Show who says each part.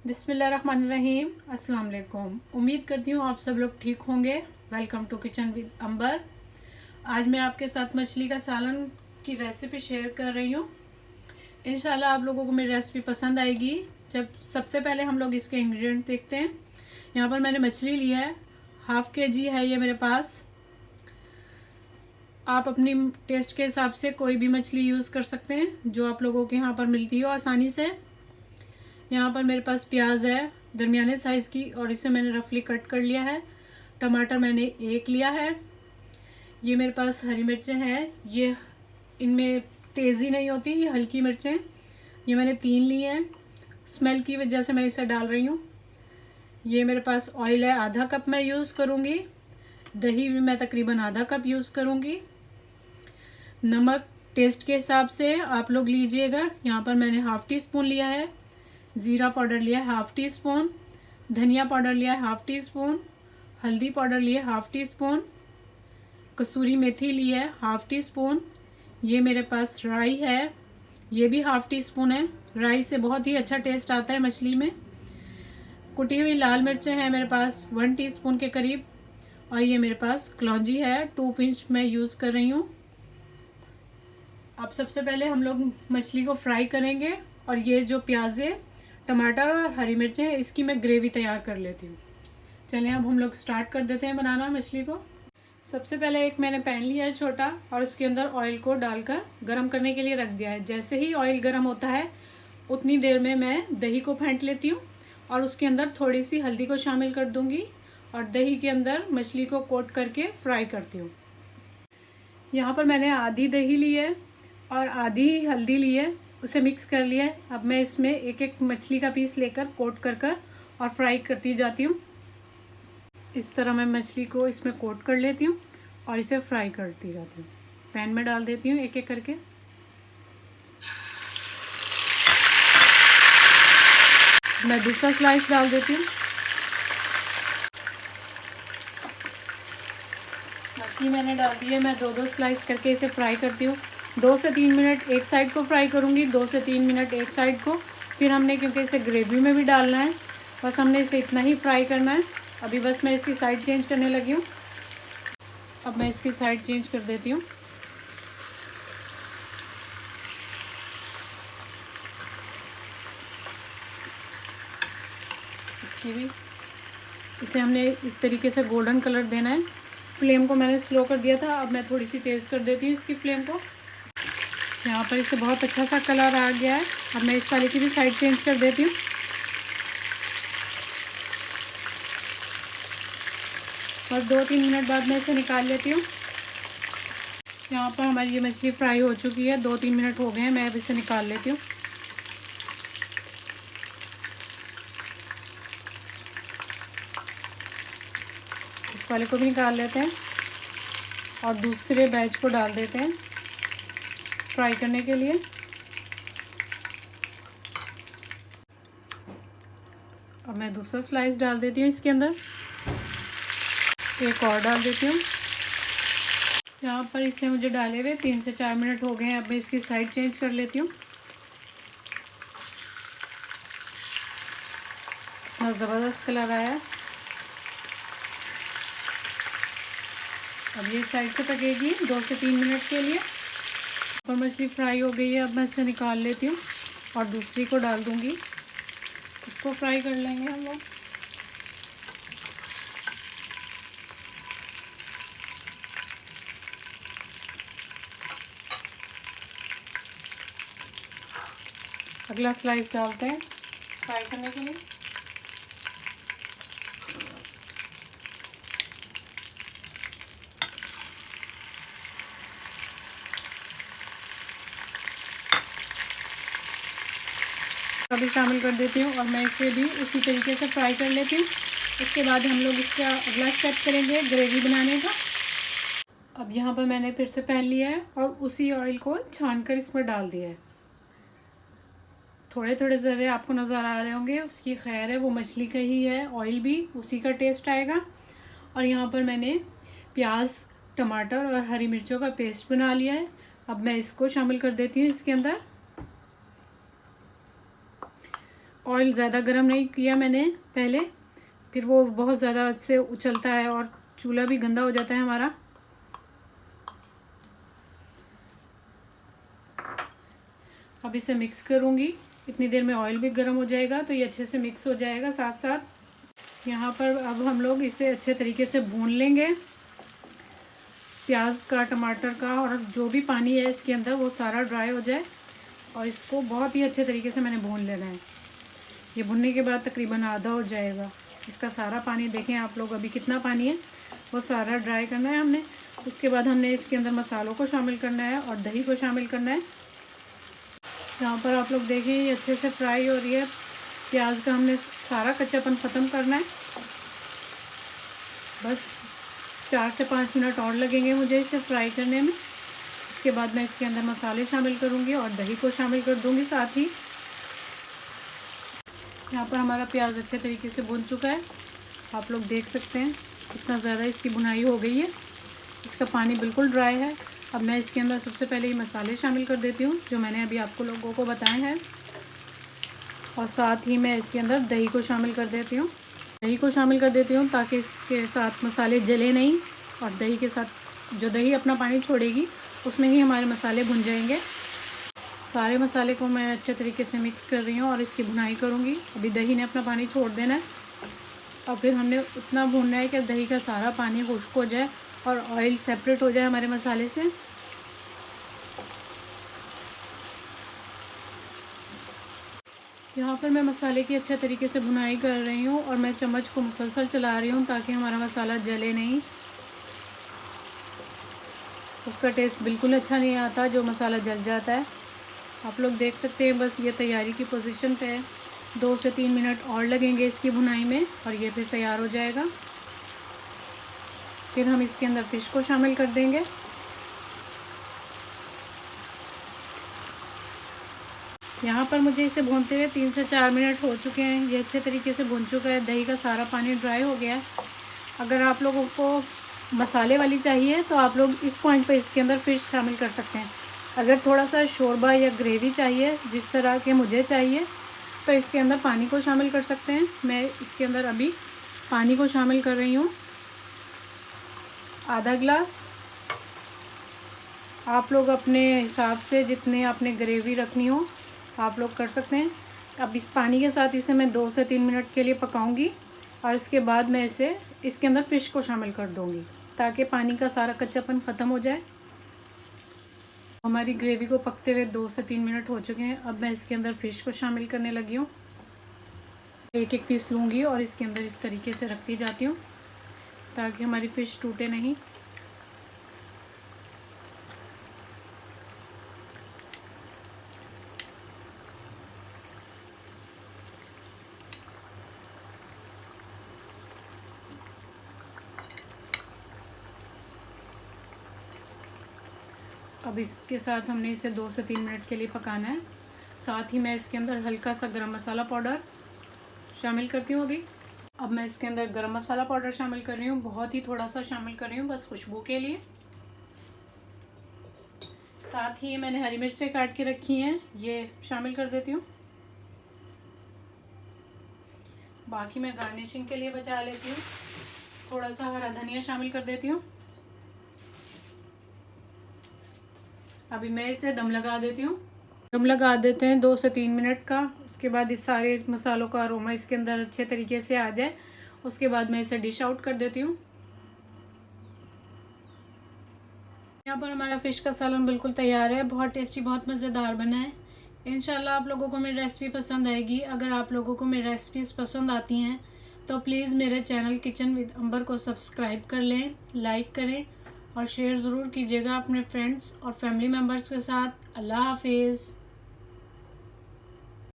Speaker 1: बिस्मिल्लाहिर्रहमानिर्रहीम। अस्सलाम वालेकुम। उम्मीद करती हूँ आप सब लोग ठीक होंगे। वेलकम टू किचन विद अंबर। आज मैं आपके साथ मछली का सालन की रेसिपी शेयर कर रही हूँ। इंशाल्लाह आप लोगों को मेरी रेसिपी पसंद आएगी। जब सबसे पहले हम लोग इसके इंग्रेडिएंट देखते हैं। यहाँ पर मैंने मछली लिया है, 1/2 kg है ये मेरे पास। आप अपनी टेस्ट के हिसाब से कोई भी मछली यूज़ कर सकते हैं जो आप लोगों के यहाँ पर मिलती हो आसानी से। यहाँ पर मेरे पास प्याज है दरमियाने साइज़ की और इसे मैंने रफली कट कर लिया है। टमाटर मैंने 1 लिया है। ये मेरे पास हरी मिर्चें हैं, ये इनमें तेज़ी नहीं होती, ये हल्की मिर्चें, ये मैंने 3 ली हैं। स्मेल की वजह से मैं इसे डाल रही हूँ। ये मेरे पास ऑयल है, आधा कप मैं यूज़ करूँगी। दही भी मैं तकरीबन आधा कप यूज़ करूँगी। नमक टेस्ट के हिसाब से आप लोग लीजिएगा। यहाँ पर मैंने 1/2 टीस्पून लिया है। ज़ीरा पाउडर लिया है 1/2 टीस्पून। धनिया पाउडर लिया है 1/2 टीस्पून। हल्दी पाउडर लिया है 1/2 टीस्पून। कसूरी मेथी ली है 1/2 टीस्पून। ये मेरे पास राई है, ये भी 1/2 टीस्पून है। राई से बहुत ही अच्छा टेस्ट आता है मछली में। कुटी हुई लाल मिर्चें हैं मेरे पास 1 टीस्पून के करीब। और ये मेरे पास कलौंजी है 2 पिंच मैं यूज़ कर रही हूँ। अब सबसे पहले हम लोग मछली को फ्राई करेंगे और ये जो प्याज़े, टमाटर और हरी मिर्चें हैं इसकी मैं ग्रेवी तैयार कर लेती हूँ। चलिए अब हम लोग स्टार्ट कर देते हैं बनाना मछली को। सबसे पहले एक मैंने पैन लिया है छोटा और उसके अंदर ऑयल को डालकर गरम करने के लिए रख दिया है। जैसे ही ऑयल गरम होता है उतनी देर में मैं दही को फेंट लेती हूँ और उसके अंदर थोड़ी सी हल्दी को शामिल कर दूँगी और दही के अंदर मछली को कोट करके फ्राई करती हूँ। यहाँ पर मैंने आधी दही ली है और आधी हल्दी ली है, उसे मिक्स कर लिया है। अब मैं इसमें एक एक मछली का पीस लेकर कोट कर और फ्राई करती जाती हूँ। इस तरह मैं मछली को इसमें कोट कर लेती हूँ और इसे फ्राई करती जाती हूँ। पैन में डाल देती हूँ एक एक करके। मैं दूसरा स्लाइस डाल देती हूँ। मछली मैंने डाल दी है, मैं 2-2 स्लाइस करके इसे फ्राई करती हूँ। 2 से 3 मिनट एक साइड को फ्राई करूँगी, 2 से 3 मिनट एक साइड को। फिर हमने क्योंकि इसे ग्रेवी में भी डालना है, बस हमने इसे इतना ही फ्राई करना है। अभी बस मैं इसकी साइड चेंज करने लगी हूँ। अब मैं इसकी साइड चेंज कर देती हूँ। इसकी भी इसे हमने इस तरीके से गोल्डन कलर देना है। फ्लेम को मैंने स्लो कर दिया था, अब मैं थोड़ी सी तेज़ कर देती हूँ इसकी फ्लेम को। यहाँ पर इसे बहुत अच्छा सा कलर आ गया है। अब मैं इस वाले की भी साइड चेंज कर देती हूँ। बस 2-3 मिनट बाद मैं इसे निकाल लेती हूँ। यहाँ पर हमारी ये मछली फ्राई हो चुकी है, 2-3 मिनट हो गए हैं। मैं अब इसे निकाल लेती हूँ। इस वाले को भी निकाल लेते हैं और दूसरे बैच को डाल देते हैं फ्राई करने के लिए। अब मैं दूसरा स्लाइस डाल देती हूँ इसके अंदर, एक और डाल देती हूँ। यहाँ पर इसे मुझे डाले हुए 3 से 4 मिनट हो गए हैं। अब मैं इसकी साइड चेंज कर लेती हूँ। बहुत ज़बरदस्त कलर आया है। अब ये साइड पे पकेगी 2 से 3 मिनट के लिए। और मछली फ्राई हो गई है, अब मैं इसे निकाल लेती हूँ और दूसरी को डाल दूँगी। इसको फ्राई कर लेंगे हम लोग। अगला स्लाइस डालते हैं फ्राई करने के लिए। अभी शामिल कर देती हूँ और मैं इसे भी उसी तरीके से फ्राई कर लेती हूँ। इसके बाद हम लोग इसका अगला स्टेप करेंगे ग्रेवी बनाने का। अब यहाँ पर मैंने फिर से पैन लिया है और उसी ऑयल को छानकर इसमें डाल दिया है। थोड़े थोड़े ज़रे आपको नज़र आ रहे होंगे, उसकी खैर है, वो मछली का ही है, ऑयल भी उसी का टेस्ट आएगा। और यहाँ पर मैंने प्याज, टमाटर और हरी मिर्चों का पेस्ट बना लिया है। अब मैं इसको शामिल कर देती हूँ इसके अंदर। ऑयल ज़्यादा गर्म नहीं किया मैंने पहले, फिर वो बहुत ज़्यादा से उछलता है और चूल्हा भी गंदा हो जाता है हमारा। अब इसे मिक्स करूँगी। इतनी देर में ऑयल भी गर्म हो जाएगा तो ये अच्छे से मिक्स हो जाएगा साथ साथ। यहाँ पर अब हम लोग इसे अच्छे तरीके से भून लेंगे। प्याज का, टमाटर का और जो भी पानी है इसके अंदर वो सारा ड्राई हो जाए और इसको बहुत ही अच्छे तरीके से मैंने भून लेना है। ये भुनने के बाद तकरीबन आधा हो जाएगा। इसका सारा पानी देखें आप लोग, अभी कितना पानी है वो सारा ड्राई करना है हमने। उसके बाद हमने इसके अंदर मसालों को शामिल करना है और दही को शामिल करना है। यहाँ पर आप लोग देखें ये अच्छे से फ्राई हो रही है। प्याज का हमने सारा कच्चापन ख़त्म करना है। बस 4 से 5 मिनट और लगेंगे मुझे इसे फ्राई करने में। उसके बाद मैं इसके अंदर मसाले शामिल करूँगी और दही को शामिल कर दूँगी साथ ही। यहाँ पर हमारा प्याज अच्छे तरीके से भुन चुका है। आप लोग देख सकते हैं कितना ज़्यादा इसकी भुनाई हो गई है। इसका पानी बिल्कुल ड्राई है। अब मैं इसके अंदर सबसे पहले ये मसाले शामिल कर देती हूँ जो मैंने अभी आपको लोगों को बताए हैं, और साथ ही मैं इसके अंदर दही को शामिल कर देती हूँ। दही को शामिल कर देती हूँ ताकि इसके साथ मसाले जले नहीं, और दही के साथ जो दही अपना पानी छोड़ेगी उसमें ही हमारे मसाले भुन जाएंगे। सारे मसाले को मैं अच्छे तरीके से मिक्स कर रही हूँ और इसकी भुनाई करूँगी। अभी दही ने अपना पानी छोड़ देना है और फिर हमने उतना भूनना है कि दही का सारा पानी खुश्क हो जाए और ऑयल सेपरेट हो जाए हमारे मसाले से। यहाँ पर मैं मसाले की अच्छे तरीके से भुनाई कर रही हूँ और मैं चम्मच को मुसलसल चला रही हूँ ताकि हमारा मसाला जले नहीं। उसका टेस्ट बिल्कुल अच्छा नहीं आता जो मसाला जल जाता है। आप लोग देख सकते हैं बस ये तैयारी की पोजीशन पे है। 2 से 3 मिनट और लगेंगे इसकी भुनाई में और ये फिर तैयार हो जाएगा। फिर हम इसके अंदर फ़िश को शामिल कर देंगे। यहाँ पर मुझे इसे भूनते हुए 3 से 4 मिनट हो चुके हैं। ये अच्छे तरीके से भुन चुका है, दही का सारा पानी ड्राई हो गया है। अगर आप लोगों को मसाले वाली चाहिए तो आप लोग इस पॉइंट पे इसके अंदर फ़िश शामिल कर सकते हैं। अगर थोड़ा सा शोरबा या ग्रेवी चाहिए जिस तरह के मुझे चाहिए तो इसके अंदर पानी को शामिल कर सकते हैं। मैं इसके अंदर अभी पानी को शामिल कर रही हूँ, आधा गिलास। आप लोग अपने हिसाब से जितने आपने ग्रेवी रखनी हो आप लोग कर सकते हैं। अब इस पानी के साथ इसे मैं 2 से 3 मिनट के लिए पकाऊंगी और इसके बाद मैं इसे इसके अंदर फ़िश को शामिल कर दूंगी ताकि पानी का सारा कच्चापन ख़त्म हो जाए। हमारी ग्रेवी को पकते हुए 2 से 3 मिनट हो चुके हैं। अब मैं इसके अंदर फ़िश को शामिल करने लगी हूँ। एक एक पीस लूँगी और इसके अंदर इस तरीके से रखती जाती हूँ ताकि हमारी फ़िश टूटे नहीं। अब इसके साथ हमने इसे 2 से 3 मिनट के लिए पकाना है। साथ ही मैं इसके अंदर हल्का सा गरम मसाला पाउडर शामिल करती हूँ अभी। अब मैं इसके अंदर गरम मसाला पाउडर शामिल कर रही हूँ, बहुत ही थोड़ा सा शामिल कर रही हूँ बस खुशबू के लिए। साथ ही मैंने हरी मिर्चें काट के रखी हैं, ये शामिल कर देती हूँ। बाकी मैं गार्निशिंग के लिए बचा लेती हूँ, थोड़ा सा हरा धनिया शामिल कर देती हूँ। अभी मैं इसे दम लगा देती हूँ। दम लगा देते हैं 2 से 3 मिनट का। उसके बाद इस सारे मसालों का अरोमा इसके अंदर अच्छे तरीके से आ जाए उसके बाद मैं इसे डिश आउट कर देती हूँ। यहाँ पर हमारा फ़िश का सालन बिल्कुल तैयार है। बहुत टेस्टी, बहुत मज़ेदार बना है। इंशाल्लाह आप लोगों को मेरी रेसिपी पसंद आएगी। अगर आप लोगों को मेरी रेसिपीज़ पसंद आती हैं तो प्लीज़ मेरे चैनल किचन विद अंबर को सब्सक्राइब कर लें, लाइक करें और शेयर ज़रूर कीजिएगा अपने फ्रेंड्स और फैमिली मेम्बर्स के साथ। अल्लाह हाफिज़।